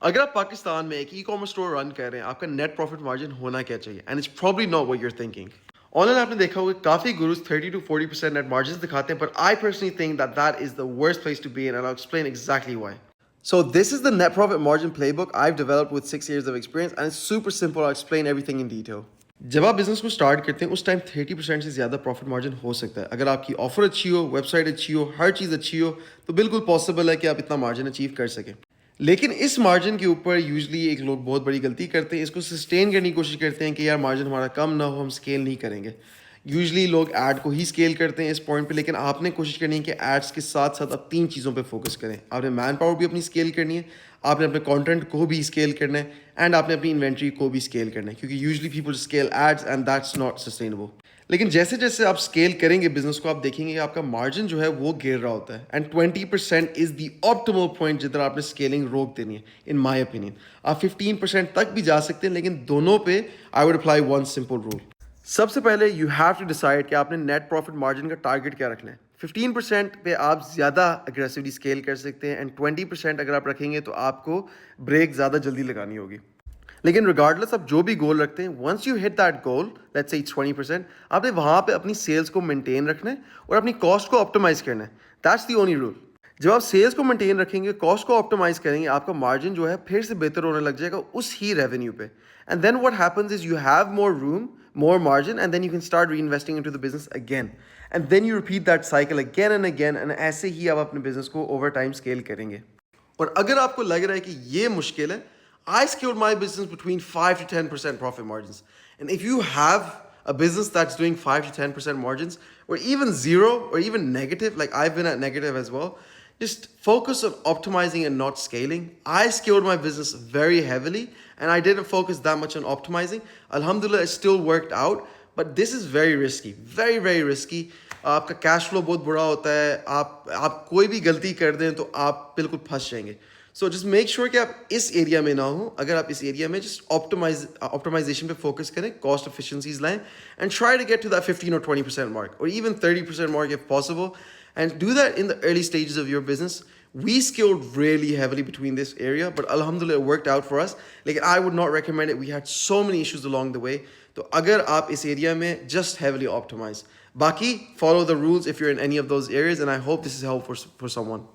अगर आप पाकिस्तान में एक ई-कॉमर्स स्टोर रन कर रहे हैं, आपका नेट प्रॉफिट मार्जिन होना क्या चाहिए? And it's probably not what you are thinking. Online आपने देखा होगा काफी गुरुज 30 to 40% नेट मार्जिन्स दिखाते हैं, but I personally think that that is the worst place to be in, and I will explain exactly why. So this is the net profit margin playbook I've developed with 6 years of experience, and it's super simple. I'll explain everything in detail. जब आप business को start करते हैं उस time 30% से ज़्यादा profit margin हो सकता है। अगर आपकी ऑफर अच्छी हो, वेबसाइट अच्छी हो, हर चीज़ अच्छी हो, तो बिल्कुल पॉसिबल है कि आप इतना मार्जिन अचीव कर सकें। लेकिन इस मार्जिन के ऊपर यूजली एक लोग बहुत बड़ी गलती करते हैं, इसको सस्टेन करने की कोशिश करते हैं कि यार मार्जिन हमारा कम ना हो, हम स्केल नहीं करेंगे। यूजली लोग ऐड को ही स्केल करते हैं इस पॉइंट पे, लेकिन आपने कोशिश करनी है कि एड्स के साथ साथ आप तीन चीज़ों पे फोकस करें। आपने मैन पावर भी अपनी स्केल करनी है, आपने अपने कंटेंट को भी स्केल करना है, एंड आपने अपनी इन्वेंट्री को भी स्केल करना है, क्योंकि usually people scale ads and that's not sustainable. लेकिन जैसे जैसे आप स्केल करेंगे बिजनेस को, आप देखेंगे कि आपका मार्जिन जो है वो गिर रहा होता है, and 20% is the optimal point जिधर आपने स्केलिंग रोक देनी है इन माय ओपिनियन। आप 15% तक भी जा सकते हैं, लेकिन दोनों पे I would apply one simple rule. सबसे पहले यू हैव टू डिसाइड कि आपने नेट प्रॉफिट मार्जिन का टारगेट क्या रखना है। 15% पे आप ज़्यादा अग्रेसिवली स्केल कर सकते हैं, एंड 20% अगर आप रखेंगे तो आपको ब्रेक ज़्यादा जल्दी लगानी होगी। लेकिन रिगार्डलेस आप जो भी गोल रखते हैं, once you hit that goal, let's say it's 20%, आपने वहाँ पे अपनी सेल्स को मेंटेन रखना है और अपनी कॉस्ट को ऑप्टिमाइज करना है। That's the only rule. जब आप सेल्स को मेंटेन रखेंगे, कॉस्ट को ऑप्टिमाइज करेंगे, आपका मार्जिन जो है फिर से बेहतर होने लग जाएगा उस ही रेवेन्यू पे। And then what happens is you have more room, more margin, and then you can start reinvesting into the business again, and then you repeat that cycle again and again, and ऐसे ही आप अपने business को over time scale करेंगे। और अगर आपको लग रहा है कि ये मुश्किल है, I scaled my business between 5 to 10% profit margins, and if you have a business that's doing 5 to 10% margins, or even zero, or even negative, like I've been at negative as well, just focus on optimizing and not scaling. I scaled my business very heavily, and I didn't focus that much on optimizing. Alhamdulillah, it still worked out, but this is very risky, very very risky. आपका cash flow बहुत बुरा होता है, आप कोई भी गलती कर दें तो आप बिल्कुल फंस जाएंगे। सो जस्ट मेक श्योर कि आप इस एरिया में ना हो। अगर आप इस एरिया में जस्ट ऑप्टिमाइजेशन पे फोकस करें, कॉस्ट एफिशिएंसीज लाएं, and try to get to that 15 or 20% mark, or even 30% mark if possible, and do that in the early stages of your business. We scaled really heavily between this area, but alhamdulillah it worked out for us. Like, I would not recommend it. We had so many issues along the way. तो अगर आप इस area में just heavily optimize, बाकी follow the rules if you're in any of those areas, and I hope this is helpful for someone.